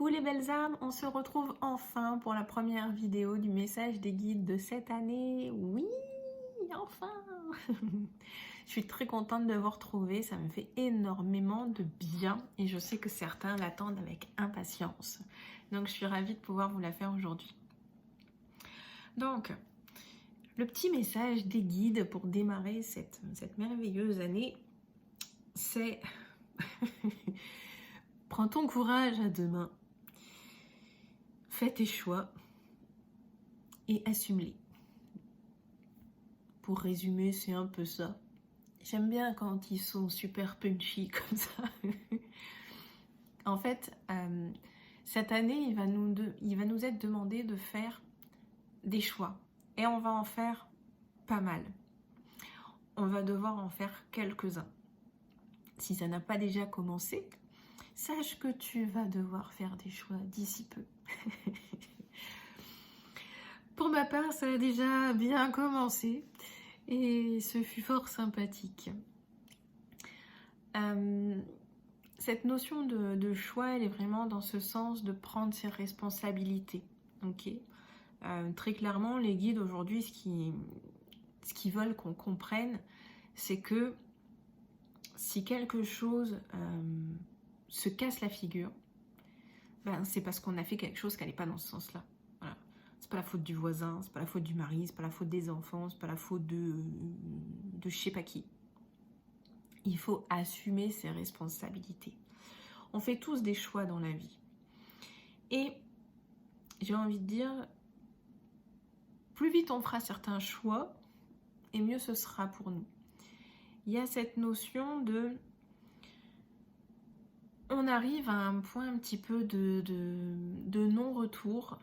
Coucou les belles âmes, on se retrouve enfin pour la première vidéo du message des guides de cette année. Oui, enfin. Je suis très contente de vous retrouver, ça me fait énormément de bien et je sais que certains l'attendent avec impatience. Donc je suis ravie de pouvoir vous la faire aujourd'hui. Donc, le petit message des guides pour démarrer cette merveilleuse année, c'est prends ton courage à deux mains. Fais tes choix et assume-les. Pour résumer, c'est un peu ça. J'aime bien quand ils sont super punchy comme ça. En fait, cette année, il va nous être demandé de faire des choix. Et on va en faire pas mal. On va devoir en faire quelques-uns. Si ça n'a pas déjà commencé, sache que tu vas devoir faire des choix d'ici peu. Pour ma part, ça a déjà bien commencé et ce fut fort sympathique. Cette notion de choix, elle est vraiment dans ce sens de prendre ses responsabilités. Okay, très clairement, les guides aujourd'hui, ce qu'ils veulent qu'on comprenne, c'est que si quelque chose se casse la figure, ben, c'est parce qu'on a fait quelque chose qui n'allait pas dans ce sens-là. Voilà. C'est pas la faute du voisin, c'est pas la faute du mari, c'est pas la faute des enfants, c'est pas la faute de je sais pas qui. Il faut assumer ses responsabilités. On fait tous des choix dans la vie. Et j'ai envie de dire, plus vite on fera certains choix, et mieux ce sera pour nous. Il y a cette notion de... On arrive à un point un petit peu de non-retour.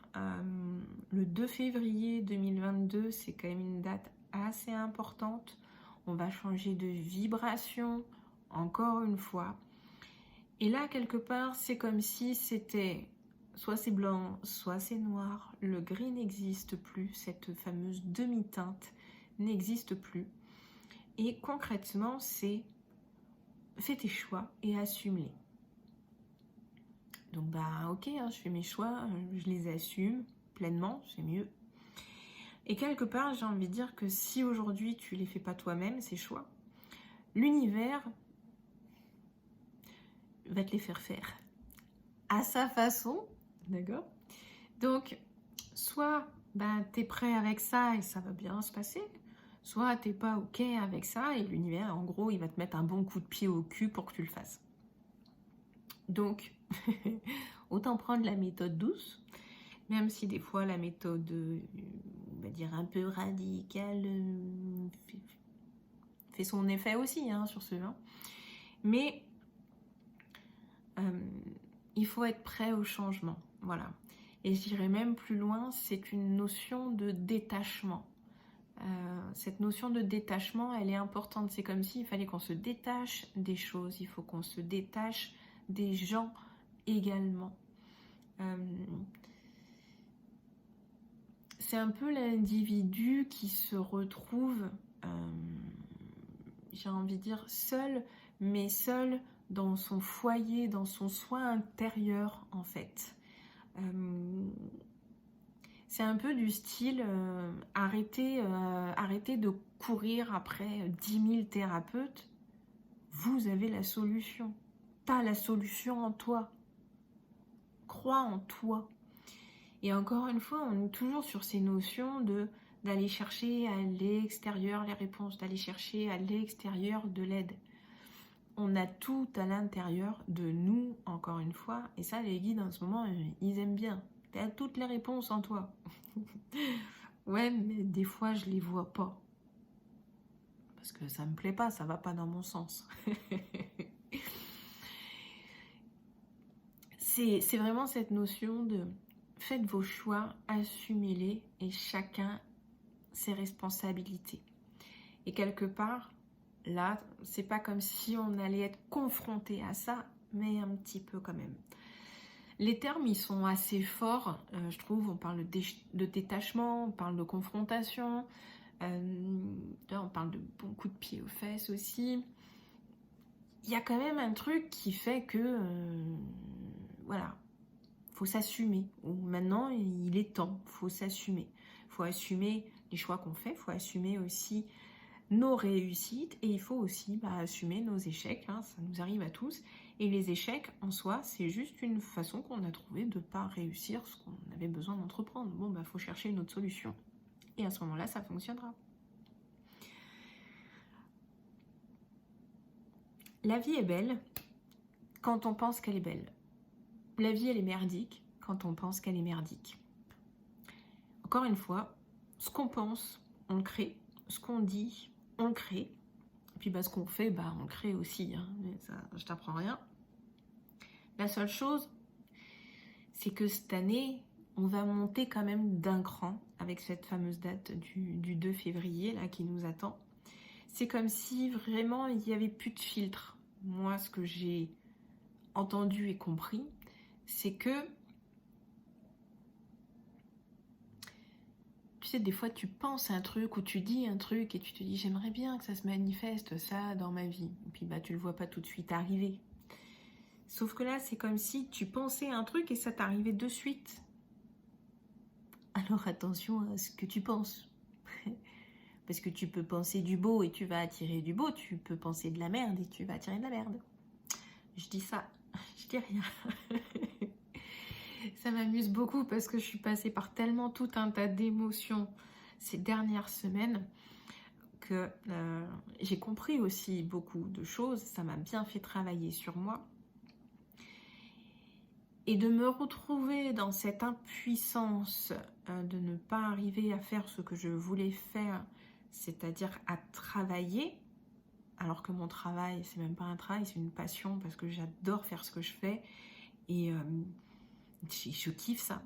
Le 2 février 2022, c'est quand même une date assez importante. On va changer de vibration, encore une fois. Et là, quelque part, c'est comme si c'était soit c'est blanc, soit c'est noir. Le gris n'existe plus, cette fameuse demi-teinte n'existe plus. Et concrètement, c'est fais tes choix et assume-les. Donc bah ok, je fais mes choix, je les assume pleinement, c'est mieux. Et quelque part, j'ai envie de dire que si aujourd'hui tu les fais pas toi-même, ces choix, l'univers va te les faire à sa façon, d'accord? Donc, soit t'es prêt avec ça et ça va bien se passer, soit t'es pas ok avec ça et l'univers, en gros, il va te mettre un bon coup de pied au cul pour que tu le fasses. Donc, autant prendre la méthode douce, même si des fois la méthode, on va dire un peu radicale, fait son effet aussi sur ceux-là. Mais il faut être prêt au changement, voilà. Et j'irai même plus loin, c'est une notion de détachement. Cette notion de détachement, elle est importante. C'est comme s'il fallait qu'on se détache des choses, il faut qu'on se détache des gens également. C'est un peu l'individu qui se retrouve, j'ai envie de dire, seul, mais seul dans son foyer, dans son soi intérieur, en fait. C'est un peu du style arrêtez de courir après 10 000 thérapeutes. Vous avez la solution. T'as la solution en toi. Crois en toi. Et encore une fois, on est toujours sur ces notions d'aller chercher à l'extérieur les réponses, d'aller chercher à l'extérieur de l'aide. On a tout à l'intérieur de nous, encore une fois. Et ça, les guides, en ce moment, ils aiment bien. Tu as toutes les réponses en toi. Ouais, mais des fois, je les vois pas. Parce que ça me plaît pas, ça va pas dans mon sens. C'est vraiment cette notion de faites vos choix, assumez-les et chacun ses responsabilités. Et quelque part, là, c'est pas comme si on allait être confronté à ça, mais un petit peu quand même. Les termes, ils sont assez forts, je trouve. On parle de détachement, on parle de confrontation, là, on parle de bons coups de pied aux fesses aussi. Il y a quand même un truc qui fait que, voilà, faut s'assumer. Ou maintenant, il est temps, faut s'assumer. Faut assumer les choix qu'on fait, faut assumer aussi nos réussites et il faut aussi assumer nos échecs, hein, ça nous arrive à tous. Et les échecs, en soi, c'est juste une façon qu'on a trouvé de ne pas réussir ce qu'on avait besoin d'entreprendre. Bon, faut chercher une autre solution. Et à ce moment-là, ça fonctionnera. La vie est belle quand on pense qu'elle est belle. La vie, elle est merdique quand on pense qu'elle est merdique. Encore une fois, ce qu'on pense, on le crée. Ce qu'on dit, on le crée. Et puis ce qu'on fait, on le crée aussi. Hein. Mais ça, je t'apprends rien. La seule chose, c'est que cette année, on va monter quand même d'un cran avec cette fameuse date du 2 février là, qui nous attend. C'est comme si vraiment il n'y avait plus de filtre. Moi, ce que j'ai entendu et compris, c'est que, tu sais, des fois tu penses à un truc ou tu dis un truc et tu te dis j'aimerais bien que ça se manifeste ça dans ma vie. Et puis tu le vois pas tout de suite arriver. Sauf que là, c'est comme si tu pensais à un truc et ça t'arrivait de suite. Alors attention à ce que tu penses. Parce que tu peux penser du beau et tu vas attirer du beau. Tu peux penser de la merde et tu vas attirer de la merde. Je dis ça, je dis rien. Ça m'amuse beaucoup parce que je suis passée par tellement tout un tas d'émotions ces dernières semaines que j'ai compris aussi beaucoup de choses. Ça m'a bien fait travailler sur moi. Et de me retrouver dans cette impuissance de ne pas arriver à faire ce que je voulais faire, c'est-à-dire à travailler, alors que mon travail, c'est même pas un travail, c'est une passion parce que j'adore faire ce que je fais et je kiffe ça.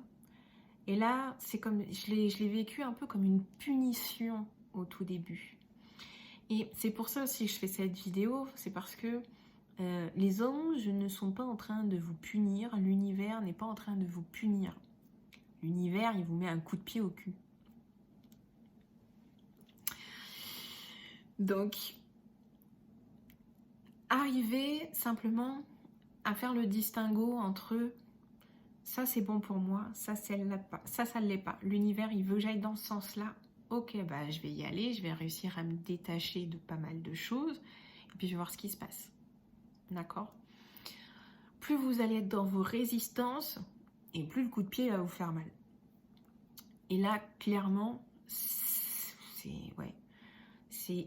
Et là, c'est comme, je l'ai vécu un peu comme une punition au tout début. Et c'est pour ça aussi que je fais cette vidéo, c'est parce que les anges ne sont pas en train de vous punir, l'univers n'est pas en train de vous punir. L'univers, il vous met un coup de pied au cul. Donc, arriver simplement à faire le distinguo entre ça c'est bon pour moi, ça ça ne l'est pas. L'univers, il veut que j'aille dans ce sens-là. Ok, je vais y aller, je vais réussir à me détacher de pas mal de choses et puis je vais voir ce qui se passe. D'accord ? Plus vous allez être dans vos résistances et plus le coup de pied va vous faire mal. Et là, clairement, c'est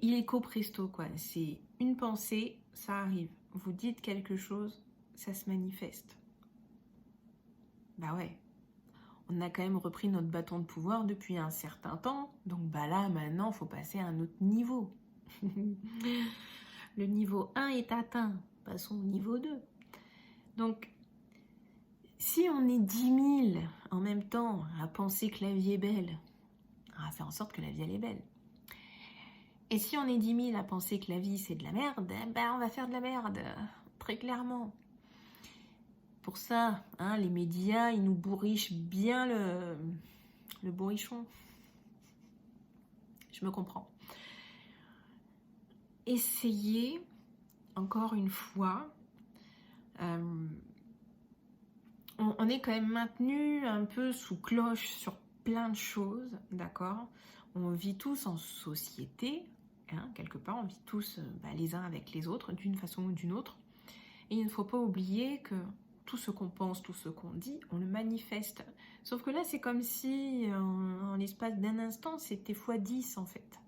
illico presto, quoi. C'est une pensée, ça arrive. Vous dites quelque chose, ça se manifeste. Ouais. On a quand même repris notre bâton de pouvoir depuis un certain temps. Donc là, maintenant, il faut passer à un autre niveau. Le niveau 1 est atteint. Passons au niveau 2. Donc, si on est 10 000 en même temps à penser que la vie est belle, on va faire en sorte que la vie, elle est belle. Et si on est 10 000 à penser que la vie, c'est de la merde, on va faire de la merde, très clairement. Pour ça, les médias, ils nous bourrichent bien le bourrichon. Je me comprends. Essayez, encore une fois, on est quand même maintenu un peu sous cloche sur plein de choses, d'accord ? On vit tous en société, quelque part, on vit tous les uns avec les autres, d'une façon ou d'une autre. Et il ne faut pas oublier que tout ce qu'on pense, tout ce qu'on dit, on le manifeste. Sauf que là, c'est comme si, en l'espace d'un instant, c'était x10 en fait.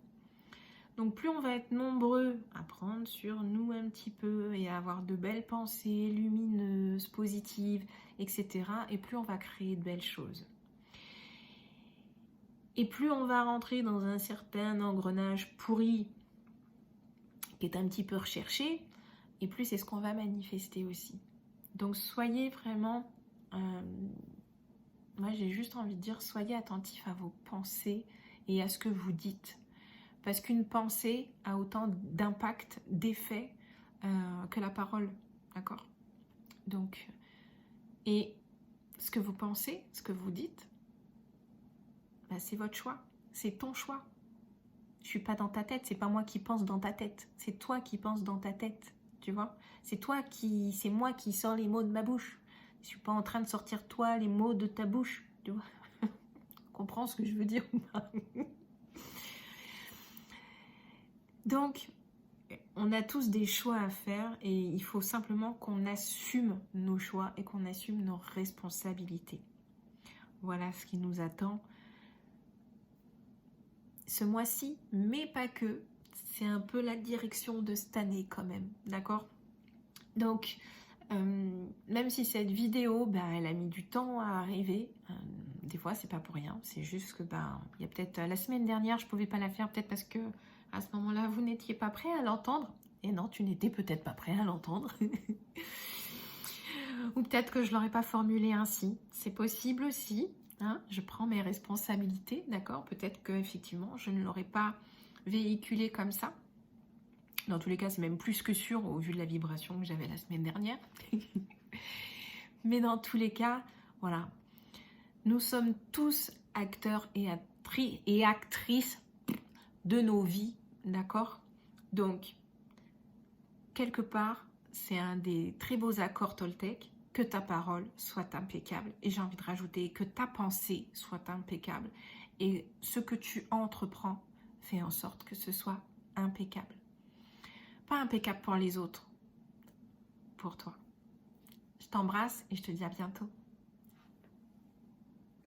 Donc plus on va être nombreux à prendre sur nous un petit peu et à avoir de belles pensées lumineuses, positives, etc. Et plus on va créer de belles choses. Et plus on va rentrer dans un certain engrenage pourri qui est un petit peu recherché, et plus c'est ce qu'on va manifester aussi. Donc soyez vraiment, moi j'ai juste envie de dire, soyez attentifs à vos pensées et à ce que vous dites. Parce qu'une pensée a autant d'impact, d'effet que la parole, d'accord ? Donc, et ce que vous pensez, ce que vous dites, c'est votre choix, c'est ton choix. Je suis pas dans ta tête, c'est pas moi qui pense dans ta tête, c'est toi qui penses dans ta tête, tu vois ? C'est moi qui sors les mots de ma bouche. Je suis pas en train de sortir toi les mots de ta bouche, tu vois. Comprends ce que je veux dire ou pas? Donc, on a tous des choix à faire et il faut simplement qu'on assume nos choix et qu'on assume nos responsabilités. Voilà ce qui nous attend ce mois-ci, mais pas que. C'est un peu la direction de cette année quand même, d'accord? Donc, même si cette vidéo, elle a mis du temps à arriver, des fois c'est pas pour rien, c'est juste que il y a peut-être la semaine dernière je pouvais pas la faire, peut-être parce que à ce moment-là vous n'étiez pas prêt à l'entendre, et non, tu n'étais peut-être pas prêt à l'entendre, ou peut-être que je l'aurais pas formulé ainsi, c'est possible aussi, hein, je prends mes responsabilités, d'accord, peut-être que effectivement je ne l'aurais pas véhiculé comme ça. Dans tous les cas, c'est même plus que sûr au vu de la vibration que j'avais la semaine dernière. Mais dans tous les cas, voilà. Nous sommes tous acteurs et actrices de nos vies, d'accord? Donc, quelque part, c'est un des très beaux accords Toltec, que ta parole soit impeccable. Et j'ai envie de rajouter que ta pensée soit impeccable. Et ce que tu entreprends, fais en sorte que ce soit impeccable. Pas impeccable pour les autres, pour toi. Je t'embrasse et je te dis à bientôt.